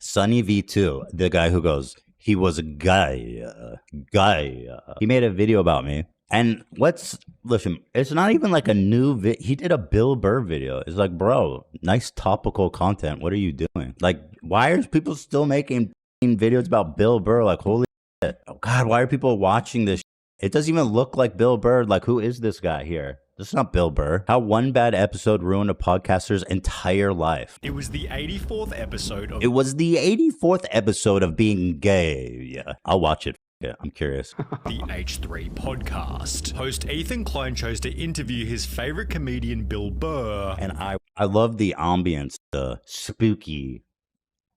sunnyv2, the guy who goes, he was a guy. He made a video about me. And listen, it's not even like a new he did a Bill Burr video. It's like, bro, nice topical content. What are you doing? Like, why are people still making videos about Bill Burr? Like, holy shit. Oh God, why are people watching this? It doesn't even look like Bill Burr. Like, who is this guy here? This is not Bill Burr. How one bad episode ruined a podcaster's entire life. It was the 84th episode of... It was the 84th episode of being gay. Yeah, I'll watch it. Yeah, I'm curious. The H3 podcast. Host Ethan Klein chose to interview his favorite comedian Bill Burr. And I love the ambience, the spooky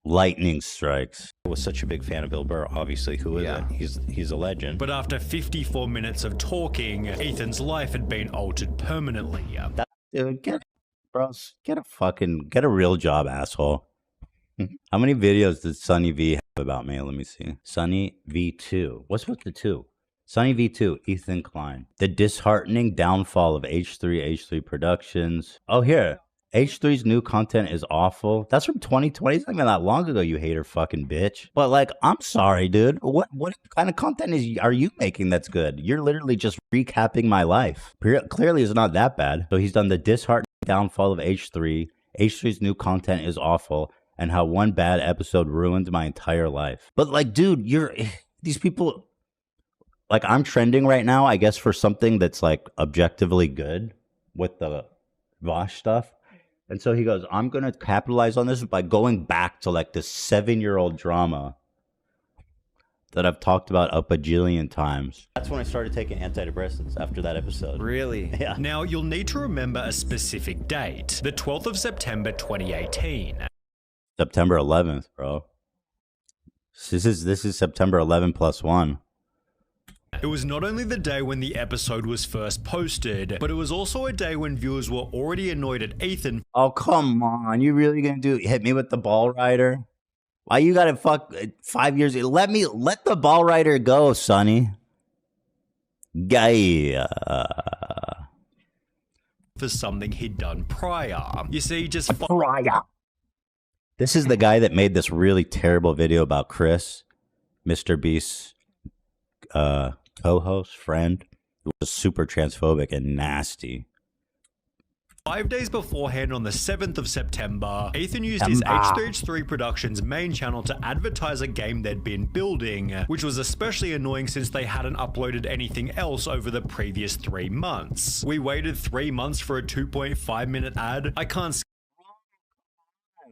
lightning strikes. I was such a big fan of Bill Burr, obviously. Who isn't? He's a legend. But after 54 minutes of talking, Ethan's life had been altered permanently. Dude, get a real job, asshole. How many videos did Sunny V have about me? Let me see. Sunny V2. What's with the 2? Sunny V2, Ethan Klein. The disheartening downfall of H3 Productions. Oh, here. H3's new content is awful. That's from 2020. It's not even that long ago, you hater fucking bitch. But like, I'm sorry, dude. What kind of content are you making that's good? You're literally just recapping my life. Clearly, it's not that bad. So he's done the disheartening downfall of H3. H3's new content is awful. And how one bad episode ruined my entire life. But like, dude, these people, like, I'm trending right now, I guess, for something that's like objectively good with the Vosh stuff. And so he goes, I'm going to capitalize on this by going back to like this 7-year-old drama that I've talked about a bajillion times. That's when I started taking antidepressants, after that episode. Really? Yeah. Now, you'll need to remember a specific date, the 12th of September, 2018. September 11th, bro. This is September 11 plus 1. It was not only the day when the episode was first posted, but it was also a day when viewers were already annoyed at Ethan. Oh, come on. You really gonna hit me with the ball rider? Why you gotta fuck 5 years? Let the ball rider go, Sonny. Guy. For something he'd done prior. You see, prior. This is the guy that made this really terrible video about Chris, Mr. Beast's co-host, friend, who was super transphobic and nasty. 5 days beforehand, on the 7th of September, Ethan used his H3 Productions main channel to advertise a game they'd been building, which was especially annoying since they hadn't uploaded anything else over the previous 3 months. We waited 3 months for a 2.5-minute ad. I can't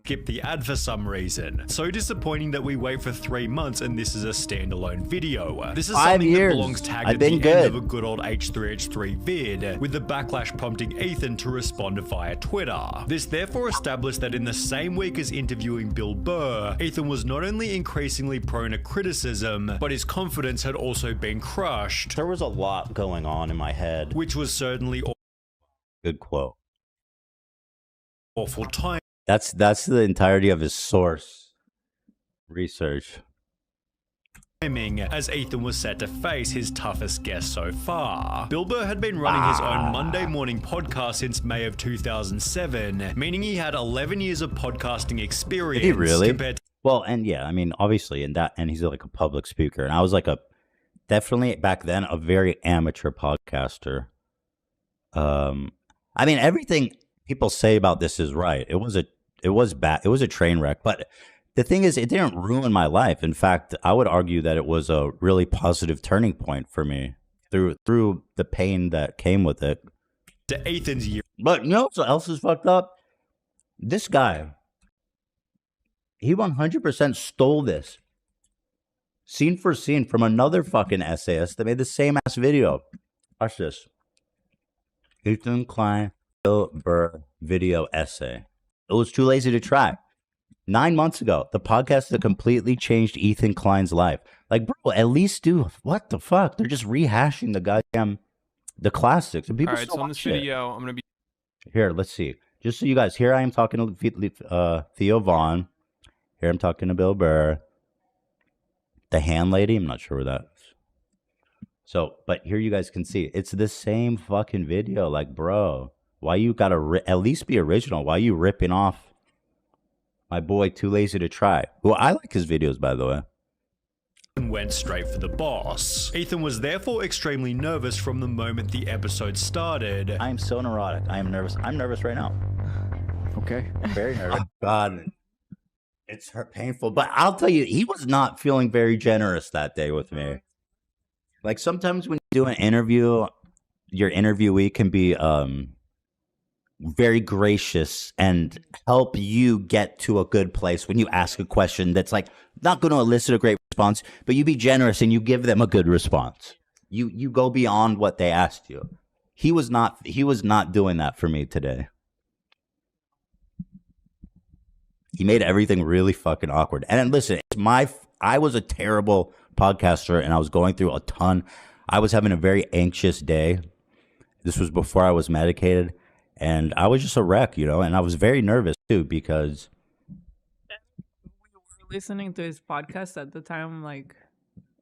skip the ad for some reason. So disappointing that we wait for 3 months and this is a standalone video. This is 5 something years. that belongs tagged at the end of a good old H3 vid, with the backlash prompting Ethan to respond via Twitter. This therefore established that in the same week as interviewing Bill Burr, Ethan was not only increasingly prone to criticism, but his confidence had also been crushed. There was a lot going on in my head. Which was certainly good quote. Awful time. That's the entirety of his source research. As Ethan was set to face his toughest guest so far. Bill Burr had been running his own Monday morning podcast since May of 2007, meaning he had 11 years of podcasting experience. Did he really? Well, and yeah, I mean, obviously, and he's like a public speaker, and I was like definitely back then a very amateur podcaster. I mean, everything people say about this is right. It was bad. It was a train wreck, but the thing is, it didn't ruin my life. In fact, I would argue that it was a really positive turning point for me through the pain that came with it. To Ethan's year. But you know what else is fucked up? This guy, he 100% stole this scene for scene from another fucking essayist that made the same ass video. Watch this. Ethan Klein, Bill Burr video essay. It was too lazy to try. 9 months ago, the podcast that completely changed Ethan Klein's life. Like, bro, at least do what the fuck? They're just rehashing the classics. And people all right, so on this video, I'm gonna be here. Let's see. Just so you guys, here I am talking to Theo Vaughn. Here I'm talking to Bill Burr. The hand lady. I'm not sure where that is. So, but here you guys can see it's the same fucking video. Like, bro. Why you gotta at least be original? Why are you ripping off My boy, Too Lazy to Try, who I like his videos, by the way. And went straight for the boss. Ethan was therefore extremely nervous from the moment the episode started. I am so neurotic. I am nervous. I'm nervous right now. Okay. Very nervous. Oh, God. It's painful. But I'll tell you, he was not feeling very generous that day with me. Like sometimes when you do an interview, your interviewee can be very gracious and help you get to a good place when you ask a question that's like not going to elicit a great response, but you be generous and you give them a good response. You go beyond what they asked you. He was not doing that for me today. He made everything really fucking awkward. And then listen, I was a terrible podcaster and I was going through a ton. I was having a very anxious day. This was before I was medicated. And I was just a wreck, and I was very nervous too because we were listening to his podcast at the time, like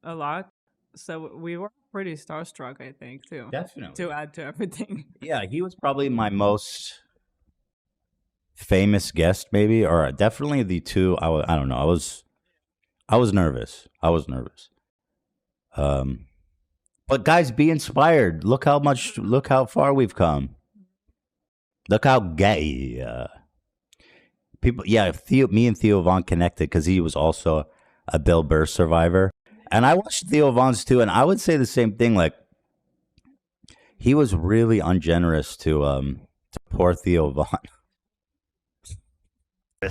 a lot. So we were pretty starstruck, I think, too. definitely. To add to everything. Yeah, he was probably my most famous guest, maybe, or definitely the two. I don't know. I was nervous. But guys, be inspired. Look how far we've come. Look how gay people. Yeah, me and Theo Von connected because he was also a Bill Burr survivor, and I watched Theo Von's too, and I would say the same thing. Like, he was really ungenerous to poor Theo Von. I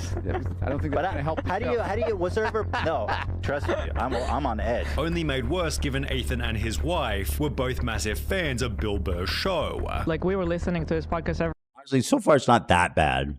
don't think that's gonna help. How do you? Was there ever? No, trust me, I'm on edge. Only made worse given Ethan and his wife were both massive fans of Bill Burr's show. Like, we were listening to his podcast every So far, it's not that bad.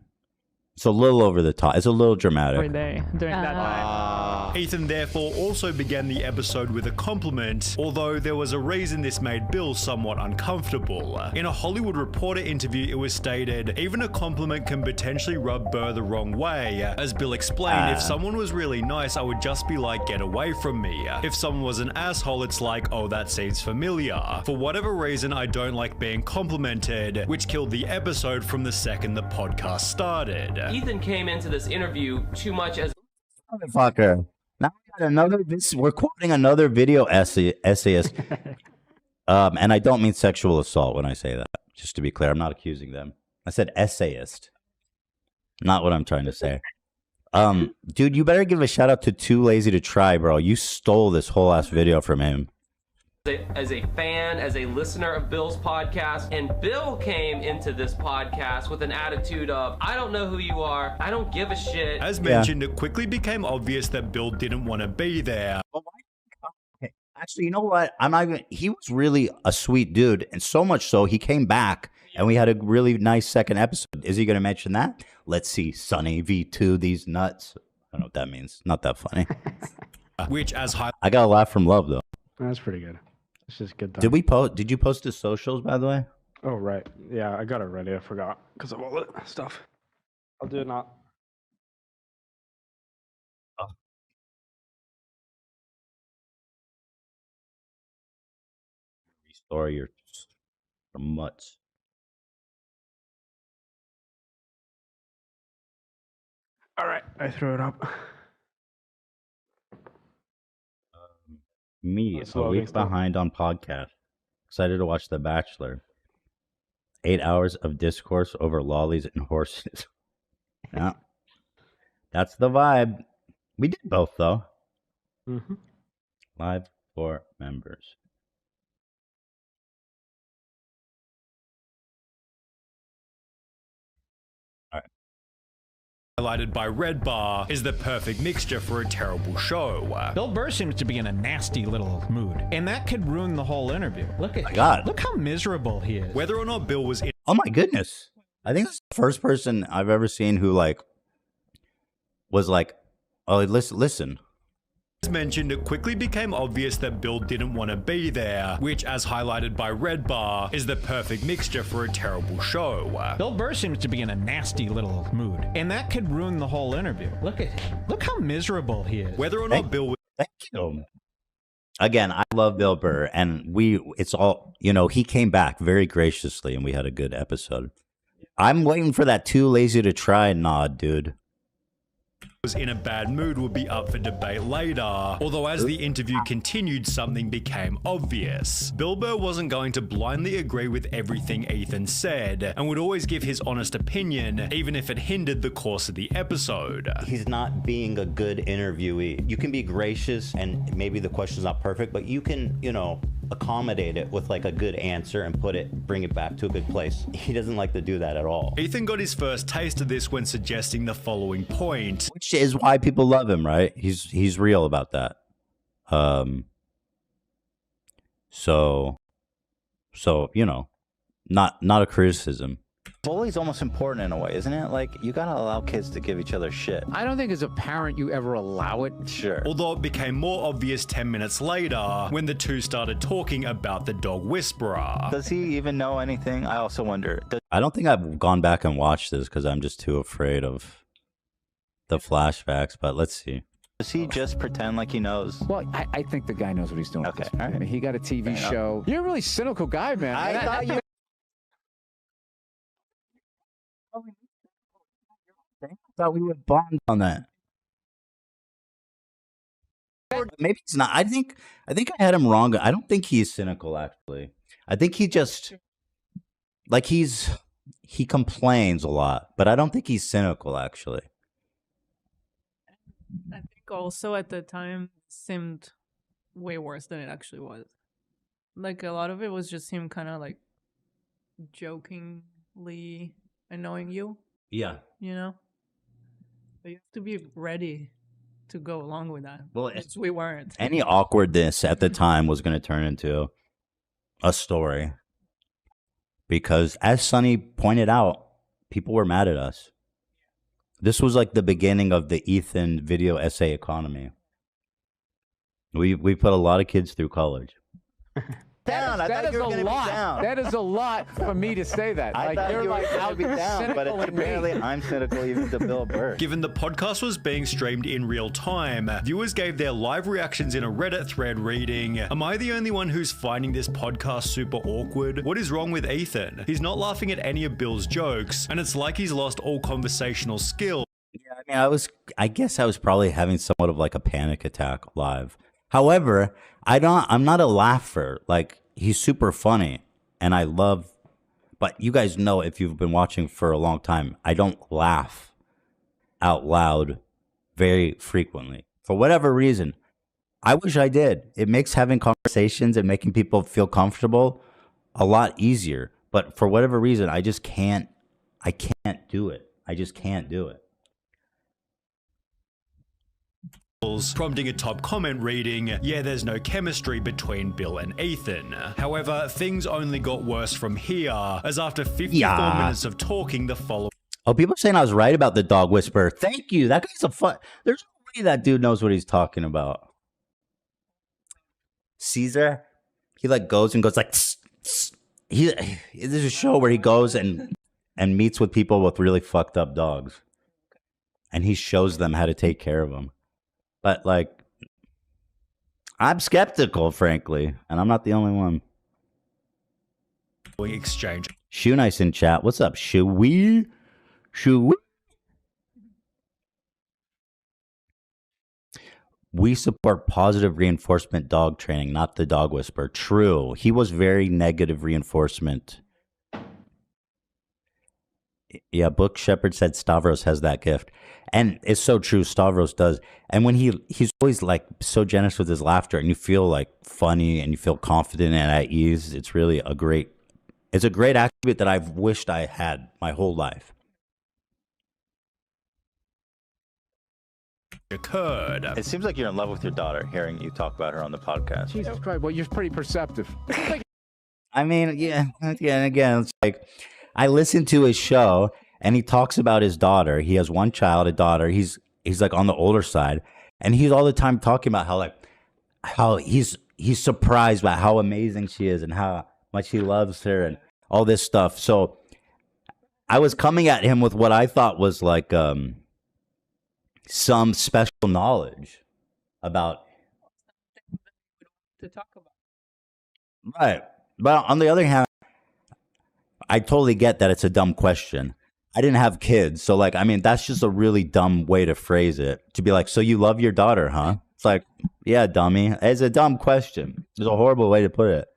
It's a little over the top. It's a little dramatic. day during that time. Ethan therefore also began the episode with a compliment, although there was a reason this made Bill somewhat uncomfortable. In a Hollywood Reporter interview, it was stated, even a compliment can potentially rub Burr the wrong way. As Bill explained, if someone was really nice, I would just be like, get away from me. If someone was an asshole, it's like, oh, that seems familiar. For whatever reason, I don't like being complimented, which killed the episode from the second the podcast started. Ethan came into this interview too much as Motherfucker. Now we got we're quoting another video essayist. And I don't mean sexual assault when I say that. Just to be clear, I'm not accusing them. I said essayist. Not what I'm trying to say. Dude, you better give a shout out to Too Lazy to Try, bro. You stole this whole ass video from him. as a fan, as a listener of Bill's podcast, and Bill came into this podcast with an attitude of, I don't know who you are, I don't give a shit. As mentioned, it quickly became obvious that Bill didn't want to be there. Actually, you know what? I'm not even. He was really a sweet dude, and so much so he came back, and we had a really nice second episode. Is he going to mention that? Let's see, sunnyv2's, these nuts. I don't know what that means. Not that funny. Which, as I got a laugh from love though. That's pretty good. It's just good. Did we post? Did you post to socials, by the way? Oh right, yeah, I got it ready. I forgot because of all the stuff. I'll do it now. Restore your mutts. All right, I threw it up. Me, That's a week behind on podcast. Excited to watch The Bachelor. 8 hours of discourse over lollies and horses. Yeah, that's the vibe. We did both though. Mm-hmm. Live for members. highlighted by Red Bar, is the perfect mixture for a terrible show. Bill Burr seems to be in a nasty little mood, and that could ruin the whole interview. Look at God. Look how miserable he is. Whether or not Bill was in Oh my goodness. I think it's the first person I've ever seen who was like, oh, listen. As mentioned, it quickly became obvious that Bill didn't want to be there, which, as highlighted by Red Bar, is the perfect mixture for a terrible show. Bill Burr seems to be in a nasty little mood, and that could ruin the whole interview. Look at him. Look how miserable he is. Whether or not Bill was Thank you. Again, I love Bill Burr, and it's all, he came back very graciously, and we had a good episode. I'm waiting for that Too Lazy to Try nod, dude. was in a bad mood would be up for debate later, although as the interview continued, something became obvious. Bill Burr wasn't going to blindly agree with everything Ethan said, and would always give his honest opinion, even if it hindered the course of the episode. He's not being a good interviewee. You can be gracious, and maybe the question's not perfect, but you can, you know, accommodate it with like a good answer and bring it back to a good place. He doesn't like to do that at all. Ethan got his first taste of this when suggesting the following point. Which is why people love him, right? He's real about that. So you know, not a criticism. Bullying's almost important in a way, isn't it? Like, you gotta allow kids to give each other shit. I don't think as a parent you ever allow it. Sure. Although it became more obvious 10 minutes later when the two started talking about the dog whisperer. Does he even know anything? I also wonder. I don't think I've gone back and watched this because I'm just too afraid of the flashbacks, but let's see. Does he just pretend like he knows? Well, I think the guy knows what he's doing. Okay, all right. I mean, he got a TV show. You're a really cynical guy, man. I thought you... thought we would bond on that. Maybe it's not. I think I had him wrong. I don't think he's cynical, actually. I think he just like he complains a lot, but I don't think he's cynical, actually. I think also at the time seemed way worse than it actually was. Like a lot of it was just him kind of like jokingly annoying you. Yeah. You know? But you have to be ready to go along with that. Well, we weren't. Any awkwardness at the time was going to turn into a story. Because as Sunny pointed out, people were mad at us. This was like the beginning of the Ethan video essay economy. We put a lot of kids through college. That is a lot. That is a lot for me to say that. I like thought you're you were like gonna out be down, cynical but and apparently me. I'm cynical even to Bill Burr. Given the podcast was being streamed in real time, viewers gave their live reactions in a Reddit thread reading, "Am I the only one who's finding this podcast super awkward? What is wrong with Ethan? He's not laughing at any of Bill's jokes, and it's like he's lost all conversational skill." Yeah, I mean, I guess I was probably having somewhat of like a panic attack live. However, I'm not a laugher. Like, he's super funny, and I love, but you guys know if you've been watching for a long time, I don't laugh out loud very frequently. For whatever reason, I wish I did. It makes having conversations and making people feel comfortable a lot easier. But for whatever reason, I can't do it. I just can't do it. Prompting a top comment reading, "Yeah, there's no chemistry between Bill and Ethan." However, things only got worse from here, as after 54 minutes of talking, the following... Oh, people are saying I was right about the dog whisperer. Thank you. That guy's there's no way that dude knows what he's talking about. Caesar, he like goes and goes like, tss, tss. There's a show where he goes and meets with people with really fucked up dogs. And he shows them how to take care of them. But, like, I'm skeptical, frankly, and I'm not the only one. Exchange. Shoe Nice in chat. What's up, Shoe? We support positive reinforcement dog training, not the dog whisperer. True. He was very negative reinforcement. Yeah, Book Shepherd said Stavros has that gift. And it's so true, Stavros does. And when he's always like so generous with his laughter, and you feel like funny and you feel confident and at ease, it's really a great attribute that I've wished I had my whole life. Occurred. It seems like you're in love with your daughter, hearing you talk about her on the podcast. Jesus Christ, well, you're pretty perceptive. I mean, yeah, again, it's like I listened to his show and he talks about his daughter. He has one child, a daughter. He's like on the older side, and he's all the time talking about how he's surprised by how amazing she is and how much he loves her and all this stuff. So I was coming at him with what I thought was like some special knowledge about to talk about. Right. But on the other hand, I totally get that it's a dumb question. I didn't have kids. So like, I mean, that's just a really dumb way to phrase it. To be like, so you love your daughter, huh? It's like, yeah, dummy. It's a dumb question. It's a horrible way to put it.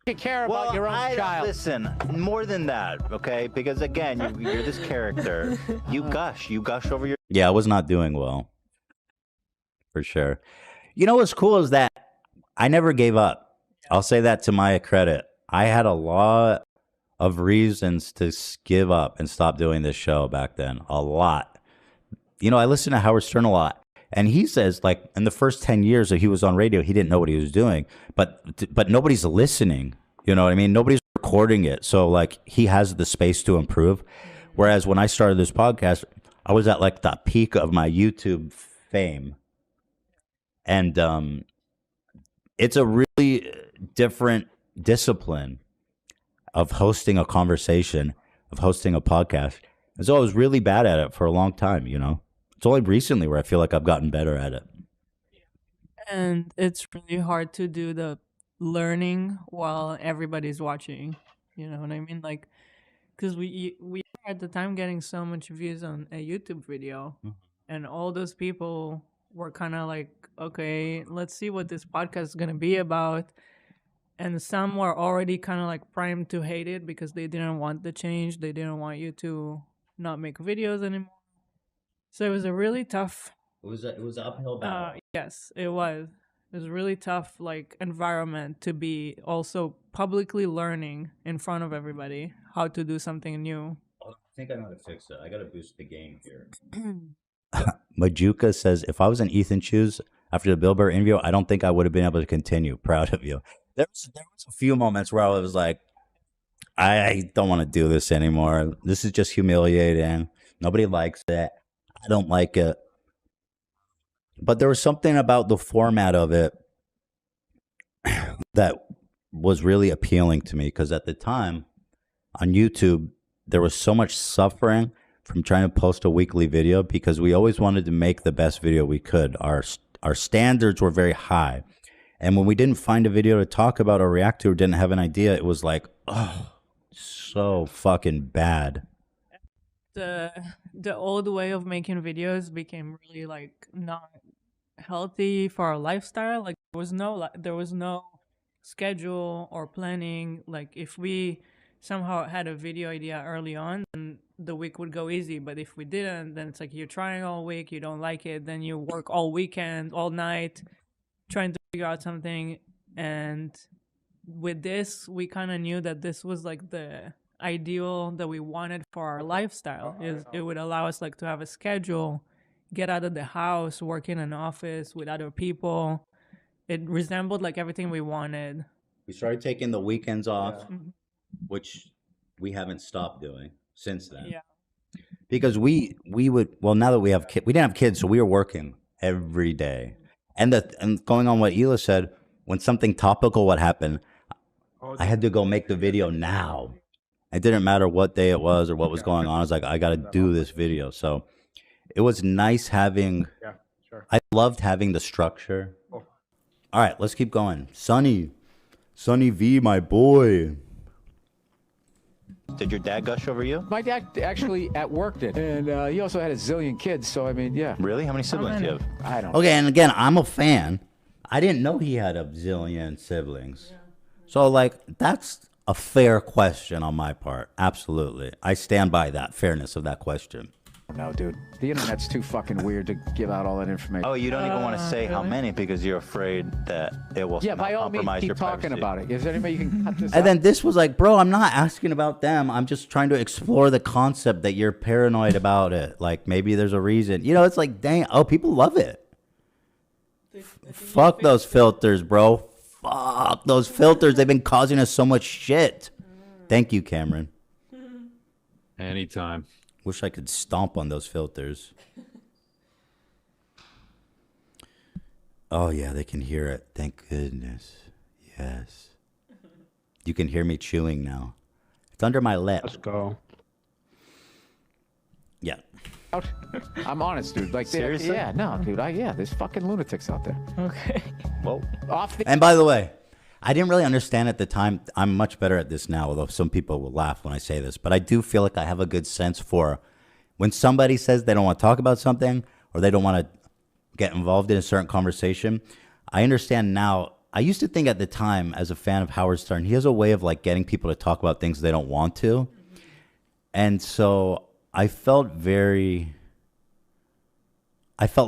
You care about your own child. Listen, more than that, okay? Because again, you're this character. You gush over your... Yeah, I was not doing well. For sure. You know what's cool is that I never gave up. I'll say that to my credit. I had a lot of reasons to give up and stop doing this show back then. A lot. You know, I listened to Howard Stern a lot. And he says, like, in the first 10 years that he was on radio, he didn't know what he was doing. But nobody's listening. You know what I mean? Nobody's recording it. So, like, he has the space to improve. Whereas when I started this podcast, I was at, like, the peak of my YouTube fame. And it's a really different discipline of hosting a conversation, of hosting a podcast. And so I was really bad at it for a long time, you know? It's only recently where I feel like I've gotten better at it. And it's really hard to do the learning while everybody's watching. You know what I mean? Like, because we were at the time getting so much views on a YouTube video, and all those people were kind of like, okay, let's see what this podcast is going to be about. And some were already kind of like primed to hate it because they didn't want the change. They didn't want you to not make videos anymore. So it was a really tough... It was an uphill battle. Yes, it was. It was a really tough, like, environment to be also publicly learning in front of everybody how to do something new. I think I know how to fix it. I got to boost the game here. Majuka says, if I was in Ethan's shoes after the Bill Burr interview, I don't think I would have been able to continue. Proud of you. There was a few moments where I was like, I don't want to do this anymore. This is just humiliating. Nobody likes it. I don't like it. But there was something about the format of it that was really appealing to me, because at the time on YouTube, there was so much suffering from trying to post a weekly video because we always wanted to make the best video we could. Our standards were very high. And when we didn't find a video to talk about or react to or didn't have an idea, it was like, oh, so fucking bad. The old way of making videos became really like not healthy for our lifestyle. Like there was no schedule or planning. Like if we somehow had a video idea early on, then the week would go easy. But if we didn't, then it's like you're trying all week, you don't like it, then you work all weekend, all night, trying to figure out something. And with this, we kind of knew that this was like the ideal that we wanted for our lifestyle. It would allow us like to have a schedule, get out of the house, work in an office with other people. It resembled like everything we wanted. We started taking the weekends off, which we haven't stopped doing since then. Yeah. Because we would, well, now that we have kids, we didn't have kids, so we were working every day. And going on what Hila said, when something topical would happen, I had to go make the video now. It didn't matter what day it was or what was going on. I was like, I got to do this video. So it was nice having, I loved having the structure. All right, let's keep going. Sunny V, my boy. Did your dad gush over you? My dad actually at work did. And he also had a zillion kids, so I mean, yeah. Really? How many siblings do you have? I don't know. Okay, and again, I'm a fan. I didn't know he had a zillion siblings. Yeah. So, like, that's a fair question on my part. Absolutely. I stand by that fairness of that question. No, dude. The internet's too fucking weird to give out all that information. Oh, you don't even want to say how many because you're afraid that it will by all means, keep talking about it. Is there anybody you can cut this out? And then this was like, bro, I'm not asking about them. I'm just trying to explore the concept that you're paranoid about it. Like, maybe there's a reason. You know, it's like, dang, oh, people love it. Fuck those filters, bro. Fuck those filters. They've been causing us so much shit. Thank you, Cameron. Anytime. Wish I could stomp on those filters. Oh, yeah, they can hear it. Thank goodness. Yes. You can hear me chewing now. It's under my lip. Let's go. Yeah. I'm honest, dude. Like, seriously? Yeah, no, dude. There's fucking lunatics out there. Okay. Whoa. Off the And by the way, I didn't really understand at the time. I'm much better at this now, although some people will laugh when I say this. But I do feel like I have a good sense for when somebody says they don't want to talk about something or they don't want to get involved in a certain conversation. I understand now. I used to think at the time, as a fan of Howard Stern, he has a way of like getting people to talk about things they don't want to. And so I felt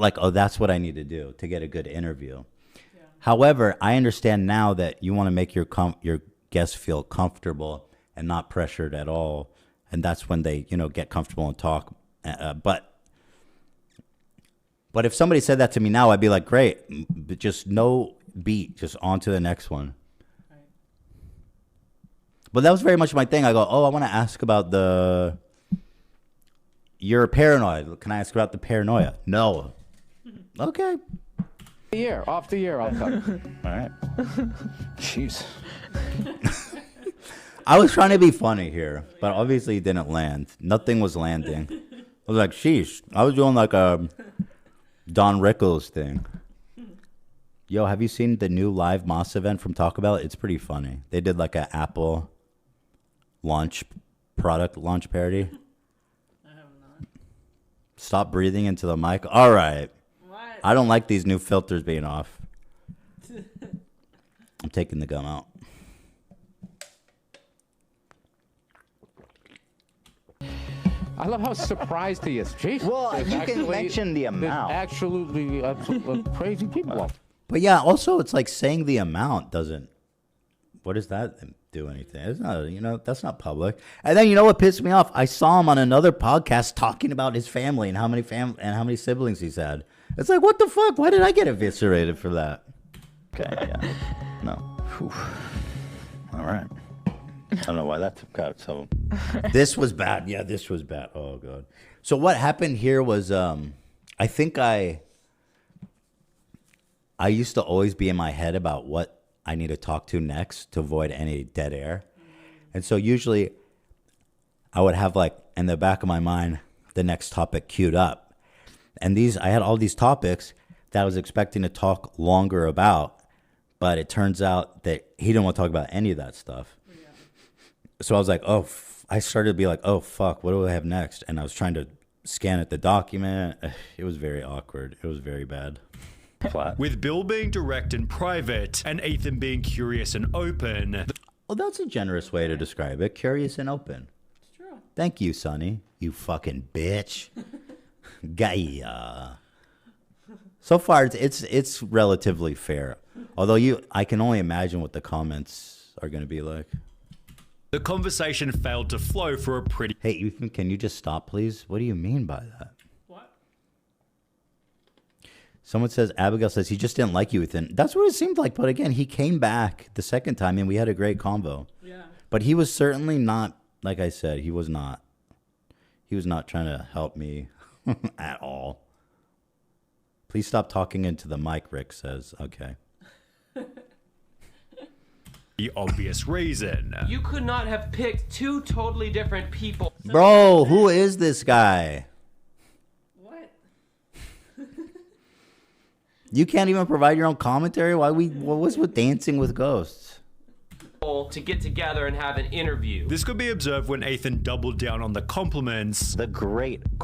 like, oh, that's what I need to do to get a good interview. Yeah. However, I understand now that you want to make your guests feel comfortable and not pressured at all. And that's when they, get comfortable and talk. But if somebody said that to me now, I'd be like, great, but just no beat, just on to the next one. Right. But that was very much my thing. I go, oh, I want to ask about you're paranoid. Can I ask about the paranoia? No. Okay. Off the year, I'll talk. All right. Jeez. I was trying to be funny here, but obviously it didn't land. Nothing was landing. I was like, sheesh. I was doing like a Don Rickles thing. Yo, have you seen the new live Moss event from Taco Bell? It's pretty funny. They did like an Apple product launch parody. I have not. Stop breathing into the mic. All right. What? I don't like these new filters being off. I'm taking the gum out. I love how surprised he is. Jeez. Well, you can mention the amount. Absolutely crazy people. But yeah, also it's like saying the amount doesn't. What does that do anything? It's not, that's not public. And then you know what pissed me off? I saw him on another podcast talking about his family and how many siblings he's had. It's like, what the fuck? Why did I get eviscerated for that? Okay, yeah, no. Whew. All right. I don't know why that took out. So this was bad. Yeah, this was bad. Oh god. So what happened here was, I think I used to always be in my head about what I need to talk to next to avoid any dead air. And so usually I would have like in the back of my mind the next topic queued up. And I had all these topics that I was expecting to talk longer about, but it turns out that he didn't want to talk about any of that stuff. Yeah. So I was like, I started to be like, oh fuck, what do I have next? And I was trying to scan at the document. It was very awkward. It was very bad. Flat. With Bill being direct and private, and Ethan being curious and open. Well, that's a generous way to describe it. Curious and open. It's true. Thank you, Sonny. You fucking bitch. Gaia. So far, it's relatively fair. Although I can only imagine what the comments are going to be like. The conversation failed to flow for a pretty... Hey, Ethan, can you just stop, please? What do you mean by that? Someone says, Abigail says, he just didn't like you, Ethan. That's what it seemed like. But again, he came back the second time and we had a great convo. Yeah. But he was certainly not, like I said, he was not trying to help me at all. Please stop talking into the mic, Rick says. Okay. The obvious reason. You could not have picked two totally different people. Bro, who is this guy? You can't even provide your own commentary? What was with Dancing with Ghosts? To get together and have an interview. This could be observed when Ethan doubled down on the compliments. The greatest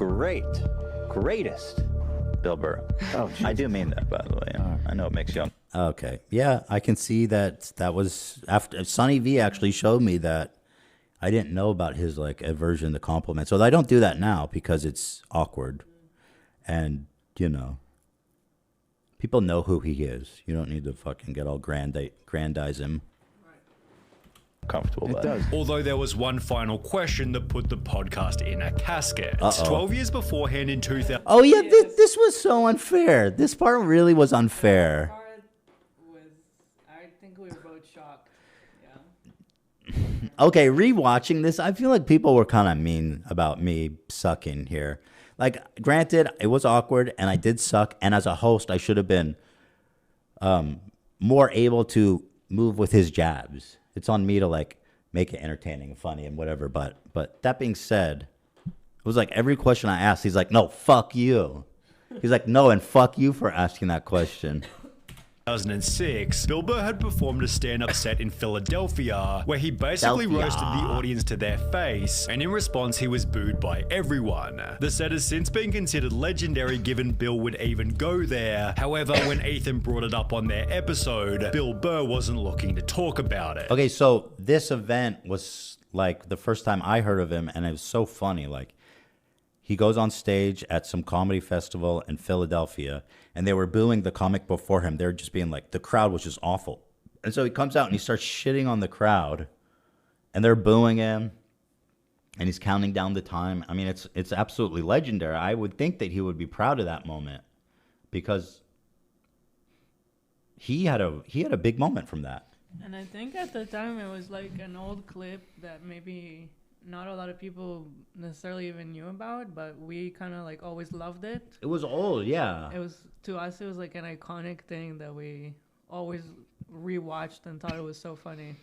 Bill Burr. Oh, I do mean that, by the way. I know it makes you... Okay. Yeah, I can see that was... after Sunny V actually showed me that I didn't know about his like aversion to compliments. So I don't do that now because it's awkward. And, people know who he is. You don't need to fucking get all grandize him. Comfortable. It does. Although there was one final question that put the podcast in a casket. 12 years beforehand in 2000. Oh yeah, this was so unfair. This part really was unfair. I think we were both shocked. Yeah. Okay, rewatching this, I feel like people were kind of mean about me sucking here. Like, granted, it was awkward, and I did suck, and as a host, I should have been more able to move with his jabs. It's on me to, like, make it entertaining and funny and whatever, but that being said, it was like every question I asked, he's like, no, fuck you. He's like, no, and fuck you for asking that question. 2006, Bill Burr had performed a stand-up set in Philadelphia, where he basically roasted the audience to their face, and in response he was booed by everyone. The set has since been considered legendary given Bill would even go there. However, when Ethan brought it up on their episode, Bill Burr wasn't looking to talk about it. Okay, so this event was like the first time I heard of him, and it was so funny. Like, he goes on stage at some comedy festival in Philadelphia, and they were booing the comic before him. They were just being like, the crowd was just awful. And so he comes out and he starts shitting on the crowd, and they're booing him, and he's counting down the time. I mean, it's absolutely legendary. I would think that he would be proud of that moment, because he had a big moment from that. And I think at the time it was like an old clip that maybe not a lot of people necessarily even knew about, but we kind of like always loved it. It was old, yeah. It was, to us, it was like an iconic thing that we always rewatched and thought it was so funny.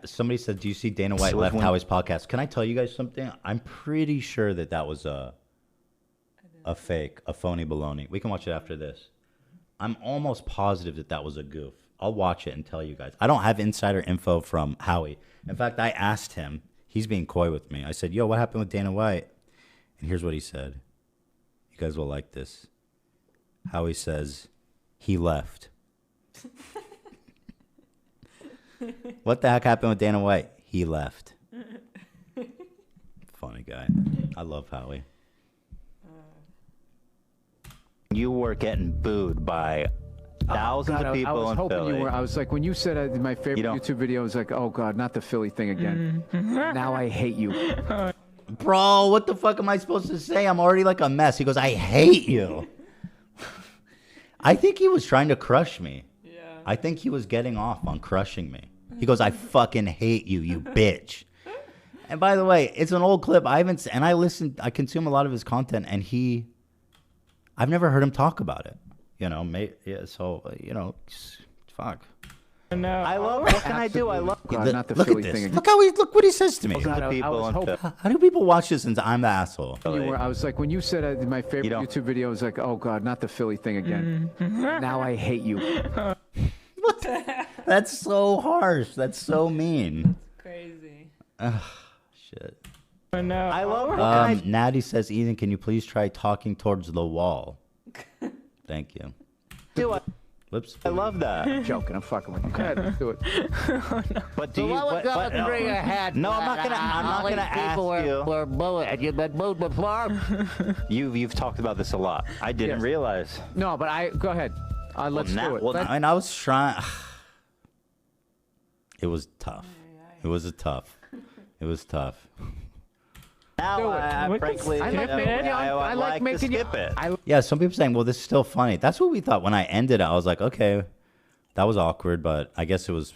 Somebody said, do you see Dana White left Howie's podcast? Can I tell you guys something? I'm pretty sure that was a fake, a phony baloney. We can watch it after this. I'm almost positive that was a goof. I'll watch it and tell you guys. I don't have insider info from Howie. In fact, I asked him. He's being coy with me. I said, yo, what happened with Dana White? And here's what he said. You guys will like this. Howie says, he left. What the heck happened with Dana White? He left. Funny guy. I love Howie. You were getting booed by thousands of people I was in hoping Philly. you were. I was like, when you said my favorite YouTube video, I was like, oh God, not the Philly thing again. Now I hate you. Bro, what the fuck am I supposed to say? I'm already like a mess. He goes, I hate you. I think he was trying to crush me. Yeah. I think he was getting off on crushing me. He goes, I fucking hate you, you bitch. And by the way, it's an old clip. I consume a lot of his content, and I've never heard him talk about it. You know, fuck. No, I love. What can I do? I love. God, not the look Philly at thing this. again. Look what he says to me. I How do people watch this and I'm the asshole? I was like, when you said my favorite YouTube video, I was like, oh God, not the Philly thing again. Now I hate you. What? That's so harsh. That's so mean. That's crazy. Ugh, shit. No. I love. Natty says, Ethan, can you please try talking towards the wall? Thank you. Do it. Whoops. I love that. I'm joking. I'm fucking with you. Go ahead, let's do it. But do you? No, I'm not gonna ask you. Were bullied. You've been moved before. You've talked about this a lot. I didn't realize. No, but go ahead. Let's do it. And I was trying. It was tough. It was tough. Now, frankly, I like making skip it. Yeah, some people saying, well, this is still funny. That's what we thought when I ended it. I was like, okay, that was awkward, but I guess it was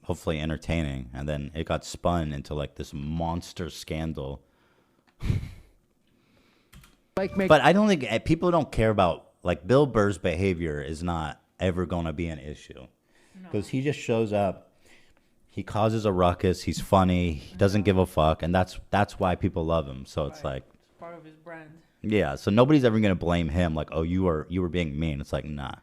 hopefully entertaining. And then it got spun into like this monster scandal. But I don't think people don't care about, like, Bill Burr's behavior is not ever going to be an issue. Because he just shows up. He causes a ruckus. He's funny. He doesn't give a fuck, and that's why people love him. So it's like, it's part of his brand. Yeah. So nobody's ever gonna blame him. Like, oh, you were being mean. It's like, nah.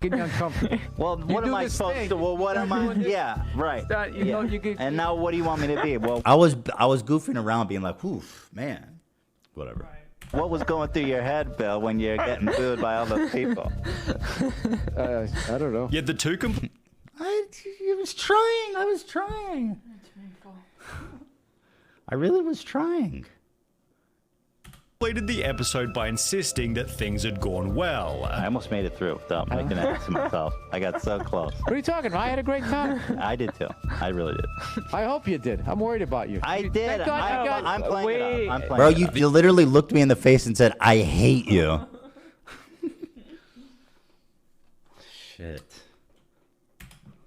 Getting uncomfortable. Well, what am I supposed to? Well, what am I? Yeah, right. And now, what do you want me to be? Well, I was goofing around, being like, oof, man, whatever. Right. What was going through your head, Bill, when you're getting booed by all those people? I don't know. Yeah, the two I was trying. I really was trying. completed the episode by insisting that things had gone well. I almost made it through without making an ass of myself. I got so close. What are you talking about? I had a great time. I did too. I really did. I hope you did. I'm worried about you. I did. I'm playing it up. Bro, you literally looked me in the face and said, I hate you. Shit.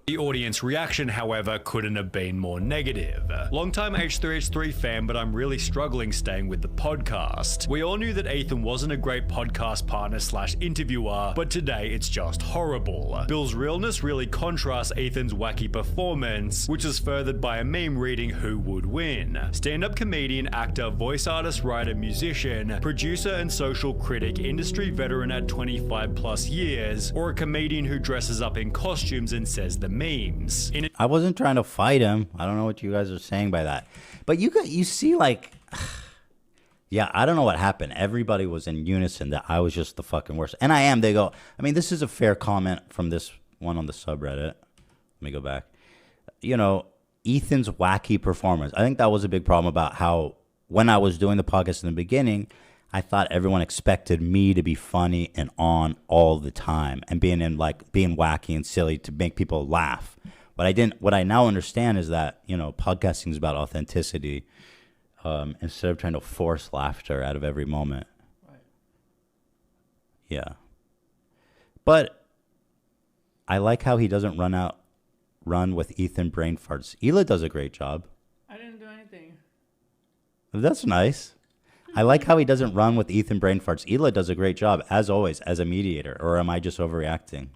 The audience reaction, however, couldn't have been more negative. Longtime H3H3 fan, but I'm really struggling staying with the podcast. We all knew that Ethan wasn't a great podcast partner / interviewer, but today it's just horrible. Bill's realness really contrasts Ethan's wacky performance, which is furthered by a meme reading who would win. Stand-up comedian, actor, voice artist, writer, musician, producer and social critic, industry veteran at 25 plus years, or a comedian who dresses up in costumes and says the memes. I wasn't trying to fight him. I don't know what you guys are saying by that. But you see, like, yeah, I don't know what happened. Everybody was in unison that I was just the fucking worst. And I am. They go, I mean, this is a fair comment from this one on the subreddit. Let me go back. You know, Ethan's wacky performance. I think that was a big problem about how when I was doing the podcast in the beginning, I thought everyone expected me to be funny and on all the time and being wacky and silly to make people laugh. But what I now understand is that, you know, podcasting is about authenticity instead of trying to force laughter out of every moment. Right. Yeah. But I like how he doesn't run with Ethan brain farts. Hila does a great job. I didn't do anything. That's nice. I like how he doesn't run with Ethan brain farts. Hila does a great job, as always, as a mediator. Or am I just overreacting?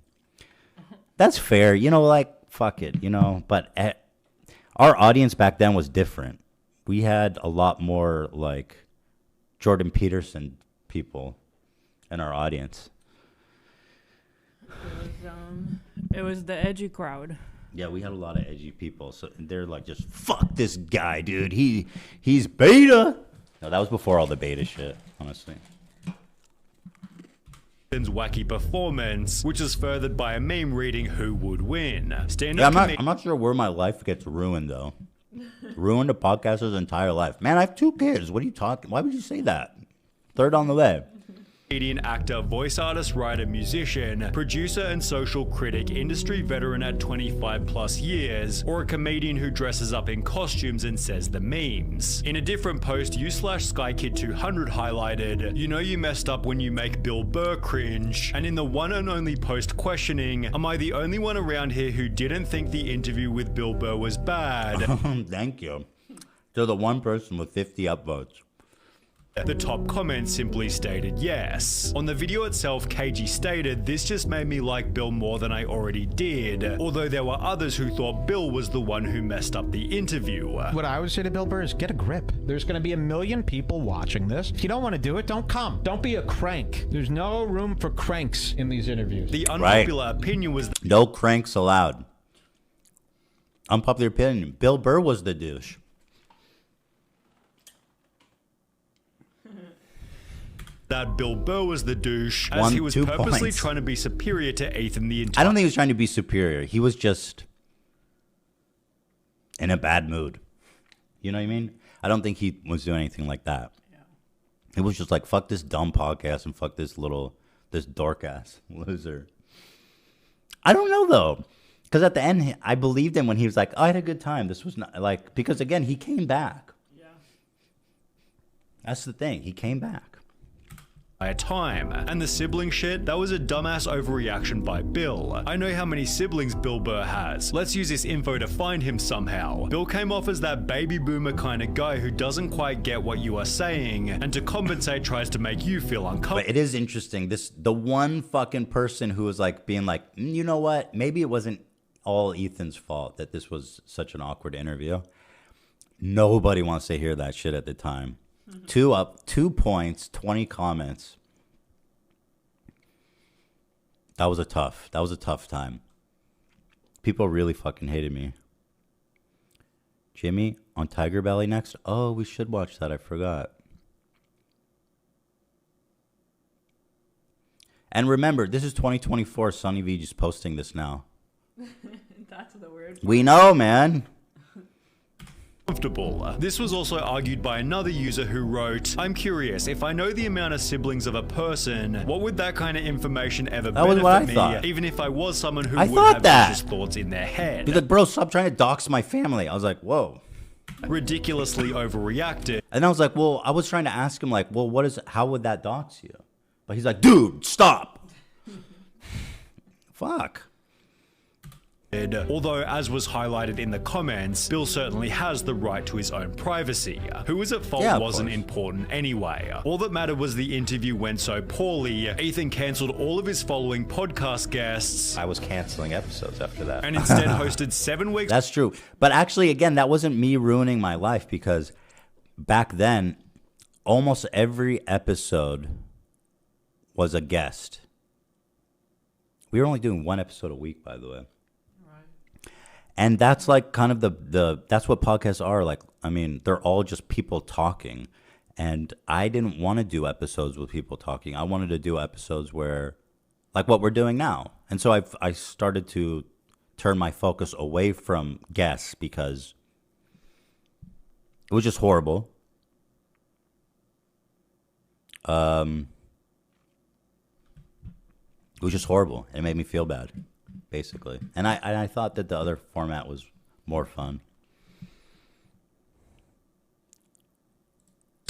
That's fair. You know, like, fuck it, you know. But our audience back then was different. We had a lot more, like, Jordan Peterson people in our audience. It was the edgy crowd. Yeah, we had a lot of edgy people. So they're like, just fuck this guy, dude. He's beta. No, that was before all the beta shit, honestly. Ethan's wacky performance, which is furthered by a meme reading who would win. I'm not sure where my life gets ruined, though. Ruined a podcaster's entire life. Man, I have 2 kids. What are you talking? Why would you say that? Third on the way. Comedian, actor, voice artist, writer, musician, producer and social critic, industry veteran at 25 plus years, or a comedian who dresses up in costumes and says the memes. In a different post, u/SkyKid200 highlighted, you know you messed up when you make Bill Burr cringe, and in the one and only post questioning, am I the only one around here who didn't think the interview with Bill Burr was bad? Thank you. They're the one person with 50 upvotes. The top comment simply stated yes. On the video itself, KG stated, this just made me like Bill more than I already did, although there were others who thought Bill was the one who messed up the interview. What I would say to Bill Burr is get a grip. There's going to be 1 million people watching this. If you don't want to do it, don't come. Don't be a crank. There's no room for cranks in these interviews. The unpopular opinion was no cranks allowed. Unpopular opinion. Bill Burr was the douche. that Bill Burr was the douche, as he was purposely trying to be superior to Ethan the entire... I don't think he was trying to be superior. He was just in a bad mood. You know what I mean? I don't think he was doing anything like that. Yeah. It was just like, fuck this dumb podcast and fuck this dork-ass loser. I don't know, though. Because at the end, I believed him when he was like, oh, I had a good time. This was not, like, because again, he came back. Yeah. That's the thing. He came back. A time. And the sibling shit, that was a dumbass overreaction by Bill. I know how many siblings Bill Burr has. Let's use this info to find him somehow. Bill came off as that baby boomer kind of guy who doesn't quite get what you are saying, and to compensate tries to make you feel uncomfortable. But it is interesting. The one fucking person who was like being like, you know what? Maybe it wasn't all Ethan's fault that this was such an awkward interview. Nobody wants to hear that shit at the time. 2 points, 20 comments. That was a tough time. People really fucking hated me. Jimmy on Tiger Belly next. Oh, we should watch that. I forgot. And remember, this is 2024. sunnyv2's just posting this now. That's the word. We know, man. Comfortable. This was also argued by another user who wrote, I'm curious, if I know the amount of siblings of a person, what would that kind of information ever benefit me, even if I was someone who would have anxious thoughts in their head? He's like, bro, stop trying to dox my family. I was like, whoa. Ridiculously overreacted. And I was like, well, I was trying to ask him, like, well, how would that dox you? But he's like, dude, stop. Fuck. Although, as was highlighted in the comments, Bill certainly has the right to his own privacy. Who was at fault wasn't important anyway. All that mattered was the interview went so poorly, Ethan cancelled all of his following podcast guests. I was canceling episodes after that. And instead hosted 7 weeks. That's true. But actually, again, that wasn't me ruining my life, because back then, almost every episode was a guest. We were only doing 1 episode a week, by the way. And that's like kind of that's what podcasts are like. I mean, they're all just people talking. And I didn't want to do episodes with people talking. I wanted to do episodes where, like what we're doing now. And so I started to turn my focus away from guests because it was just horrible. It was just horrible. It made me feel bad, basically. And I thought that the other format was more fun.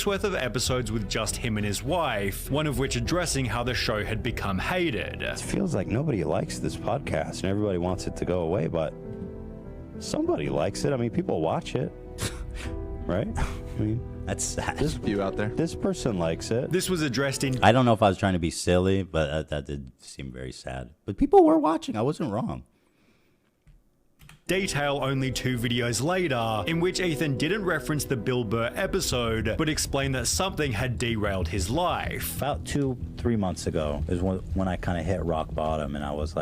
Worth of episodes with just him and his wife, one of which addressing how the show had become hated. It feels like nobody likes this podcast and everybody wants it to go away, but somebody likes it. I mean, people watch it, right? I mean, that's sad. There's a few out there. This person likes it. This was addressed in... I don't know if I was trying to be silly, but that did seem very sad. But people were watching. I wasn't wrong. Detail only 2 videos later, in which Ethan didn't reference the Bill Burr episode, but explained that something had derailed his life. About 2-3 months ago is when I kind of hit rock bottom, and I was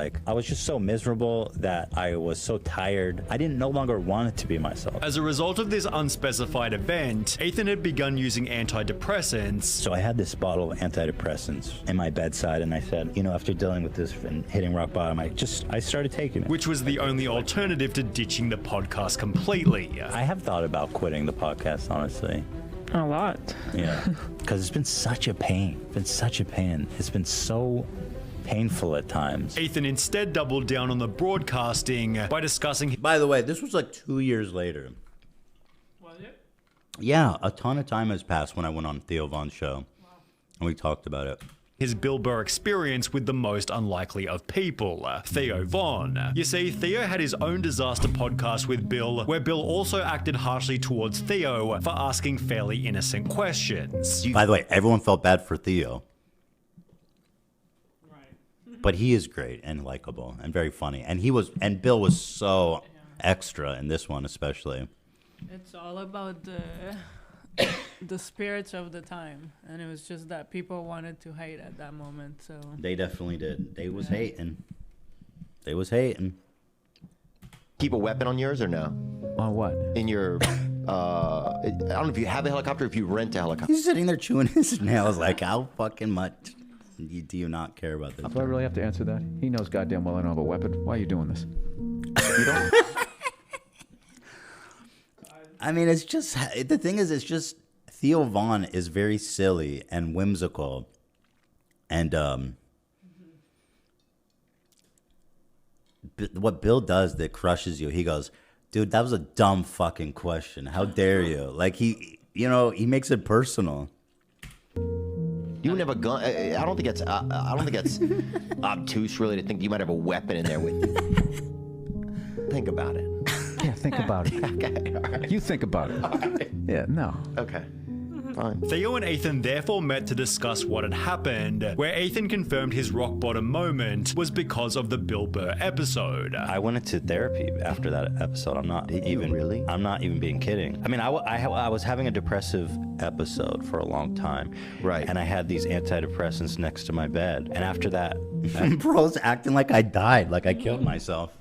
just so miserable that I was so tired. I didn't no longer want it to be myself. As a result of this unspecified event, Ethan had begun using antidepressants. So I had this bottle of antidepressants in my bedside, and I said, after dealing with this and hitting rock bottom, I started taking it. Which was the only alternative to ditching the podcast completely. I have thought about quitting the podcast, honestly. A lot. Yeah, because it's been such a pain. It's been so painful at times. Ethan instead doubled down on the broadcasting by discussing... By the way, this was like 2 years later. Was it? Yeah, a ton of time has passed when I went on Theo Von's show. Wow. And we talked about it. His Bill Burr experience with the most unlikely of people, Theo Von. You see, Theo had his own disaster podcast with Bill, where Bill also acted harshly towards Theo for asking fairly innocent questions. By the way, everyone felt bad for Theo. Right. But he is great and likable and very funny. And Bill was so extra in this one especially. It's all about the spirits of the time, and it was just that people wanted to hate at that moment. So they definitely did. They was hating. Keep a weapon on yours or no? On what? In your I don't know if you have a helicopter, if you rent a helicopter. He's sitting there chewing his nails like, how fucking much do you not care about this? Do I really have to answer that? He knows goddamn well I don't have a weapon. Why are you doing this? You don't? I mean, it's just, the thing is, it's just, Theo Von is very silly and whimsical. And what Bill does that crushes you, he goes, dude, that was a dumb fucking question. How dare you? Like, he makes it personal. You wouldn't have a gun. I don't think it's obtuse really to think you might have a weapon in there with you. Think about it. Yeah, think about it. Okay, all right. You think about it. Right. Yeah, no. Okay. Fine. Theo and Ethan therefore met to discuss what had happened, where Ethan confirmed his rock bottom moment was because of the Bill Burr episode. I went into therapy after that episode. I'm not even being kidding. I mean, I was having a depressive episode for a long time. Right. And I had these antidepressants next to my bed. And after that, Bro's acting like I died, like I killed myself.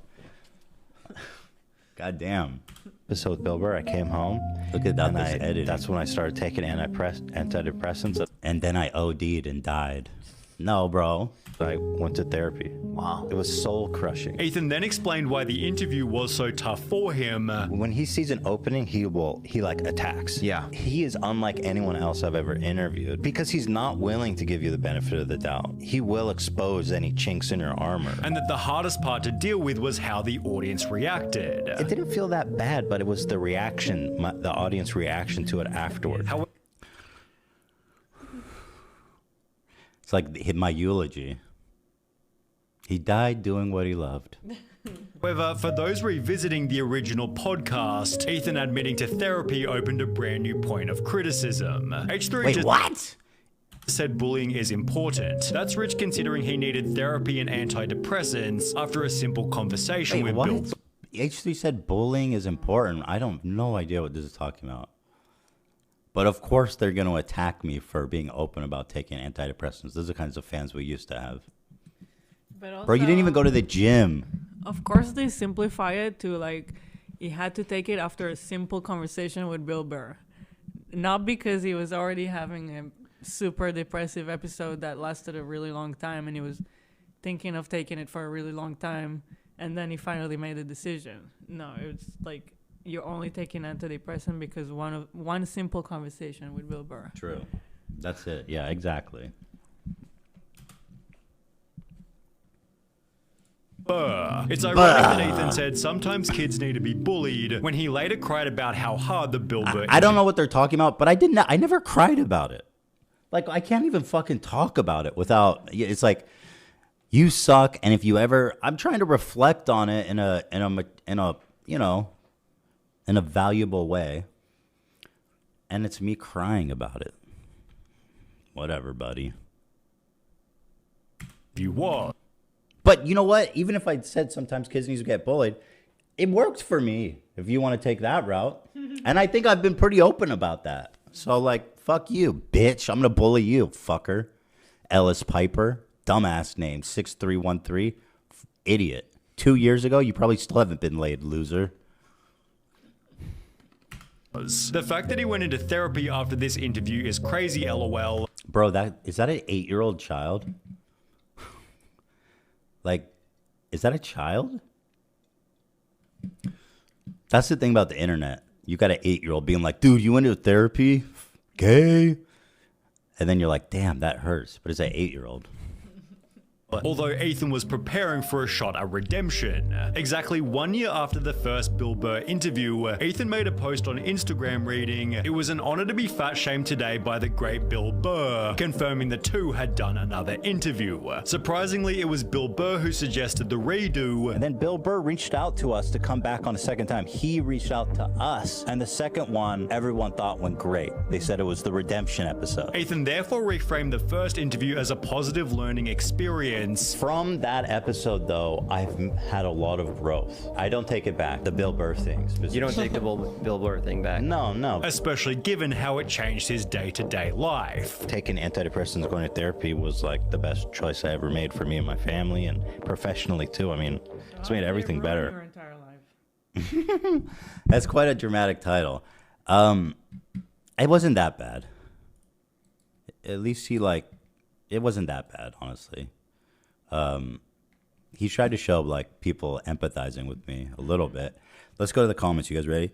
God damn. episode with Bill Burr, I came home. Look at that, this editing. That's when I started taking antidepressants. And then I OD'd and died. No, bro. I went to therapy. Wow. It was soul crushing. Ethan then explained why the interview was so tough for him. When he sees an opening, he like attacks. Yeah. He is unlike anyone else I've ever interviewed because he's not willing to give you the benefit of the doubt. He will expose any chinks in your armor. And that the hardest part to deal with was how the audience reacted. It didn't feel that bad, but it was the reaction, the audience reaction to it afterward. It's like my eulogy. He died doing what he loved. However, for those revisiting the original podcast, Ethan admitting to therapy opened a brand new point of criticism. H3 Wait, what? Said bullying is important. That's rich considering he needed therapy and antidepressants after a simple conversation with Bill. H3 said bullying is important. I don't no idea what this is talking about. But of course they're going to attack me for being open about taking antidepressants. Those are the kinds of fans we used to have. But also, bro, you didn't even go to the gym. Of course they simplify it to like, he had to take it after a simple conversation with Bill Burr. Not because he was already having a super depressive episode that lasted a really long time and he was thinking of taking it for a really long time and then he finally made a decision. No, it's like you're only taking antidepressant because one simple conversation with Bill Burr. True. That's it. Yeah, exactly. Burr. It's ironic that Ethan said sometimes kids need to be bullied when he later cried about how hard the Bill Burr I don't know what they're talking about, but I never cried about it. Like, I can't even fucking talk about it without, it's like, you suck, and if you ever, I'm trying to reflect on it in a you know, in a valuable way, and it's me crying about it. Whatever, buddy. You what? But you know what? Even if I said sometimes kids need to get bullied, it worked for me, if you want to take that route. And I think I've been pretty open about that. So, like, fuck you, bitch. I'm going to bully you, fucker. Ellis Piper, dumbass name, 6313, idiot. 2 years ago, you probably still haven't been laid, loser. The fact that he went into therapy after this interview is crazy, lol. Bro, is that an 8-year-old child? Like, is that a child? That's the thing about the internet. You got an 8-year-old being like, dude, you went into therapy? Gay? And then you're like, damn, that hurts. But it's an 8-year-old. Although Ethan was preparing for a shot at redemption. Exactly 1 year after the first Bill Burr interview, Ethan made a post on Instagram reading, "It was an honor to be fat shamed today by the great Bill Burr," confirming the two had done another interview. Surprisingly, it was Bill Burr who suggested the redo. And then Bill Burr reached out to us to come back on a second time. He reached out to us. And the second one, everyone thought went great. They said it was the redemption episode. Ethan therefore reframed the first interview as a positive learning experience. From that episode, though, I've had a lot of growth. I don't take it back. The Bill Burr thing. You don't take the Bill Burr thing back? No. Especially given how it changed his day-to-day life. Taking antidepressants, going to therapy was like the best choice I ever made for me and my family and professionally too. I mean, it's made everything better. Your entire life. That's quite a dramatic title. It wasn't that bad. At least it wasn't that bad, honestly. He tried to show like people empathizing with me a little bit. Let's go to the comments. You guys ready?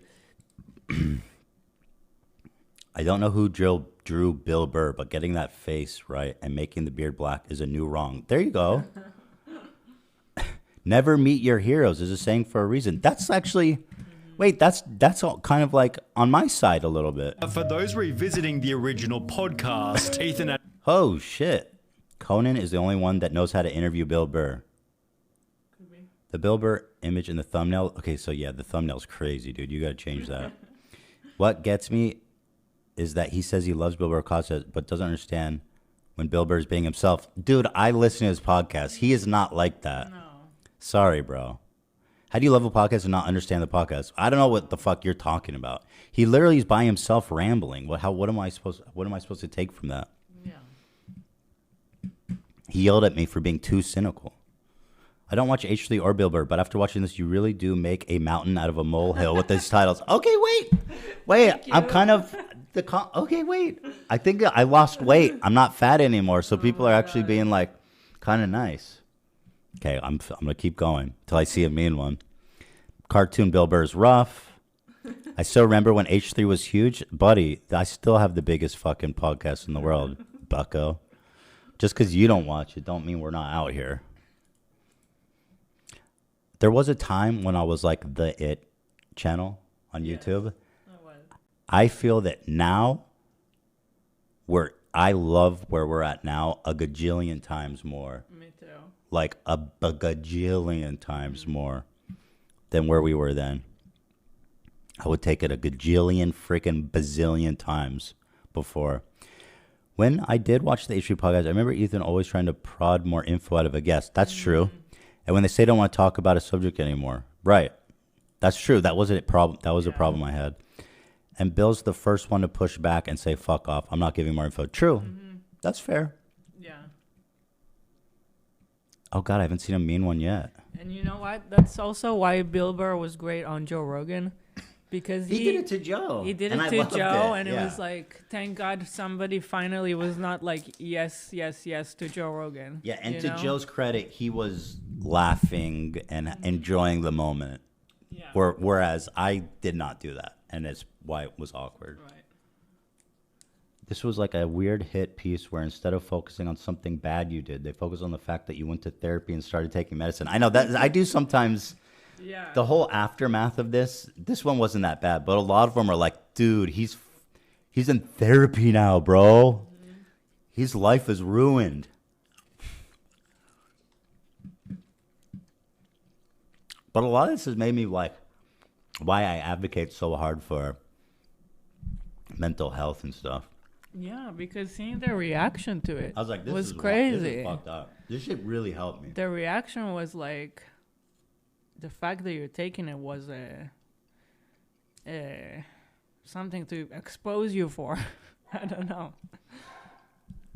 I don't know who drew Bill Burr, but getting that face right and making the beard black is a new wrong. There you go. Never meet your heroes is a saying for a reason. That's actually, wait, that's all kind of like on my side a little bit. For those revisiting the original podcast, Ethan... Oh, shit. Conan is the only one that knows how to interview Bill Burr. Could be. The Bill Burr image in the thumbnail. Okay, so yeah, the thumbnail's crazy, dude. You got to change that. What gets me is that he says he loves Bill Burr but doesn't understand when Bill Burr's being himself. Dude, I listen to his podcast. He is not like that. No. Sorry, bro. How do you love a podcast and not understand the podcast? I don't know what the fuck you're talking about. He literally is by himself rambling. What am I supposed to take from that? He yelled at me for being too cynical. I don't watch H3 or Bill Burr, but after watching this, you really do make a mountain out of a molehill with these titles. Okay, wait. I'm kind of okay, wait. I think I lost weight. I'm not fat anymore, so people are actually being like kind of nice. Okay, I'm gonna keep going until I see a mean one. Cartoon Bill Burr's rough. I still remember when H3 was huge, buddy. I still have the biggest fucking podcast in the world, bucko. Just because you don't watch it don't mean we're not out here. There was a time when I was like the It channel on YouTube. I feel that now I love where we're at now a gajillion times more. Me too. Like a bagajillion times more than where we were then. I would take it a gajillion freaking bazillion times before. When I did watch the H3 podcast, I remember Ethan always trying to prod more info out of a guest. That's true. And when they say don't want to talk about a subject anymore, right? That's true. That wasn't a problem. That was a problem I had. And Bill's the first one to push back and say, "Fuck off! I'm not giving more info." True. That's fair. Yeah. Oh God, I haven't seen a mean one yet. And you know what? That's also why Bill Burr was great on Joe Rogan. Because He did it to Joe. He did and it I to loved Joe, it. and it was like, thank God somebody finally was not like, yes, yes, yes to Joe Rogan. Yeah, and you to know? Joe's credit, he was laughing and enjoying the moment. Yeah. Whereas I did not do that, and it's why it was awkward. Right. This was like a weird hit piece where instead of focusing on something bad you did, they focused on the fact that you went to therapy and started taking medicine. I know that I do sometimes. Yeah. The whole aftermath of this one wasn't that bad, but a lot of them are like, dude, he's in therapy now, bro. His life is ruined. But a lot of this has made me like why I advocate so hard for mental health and stuff. Yeah, because seeing their reaction to it I was like, this was is crazy. This is fucked up. This shit really helped me. The reaction was like, the fact that you're taking it was something to expose you for. I don't know.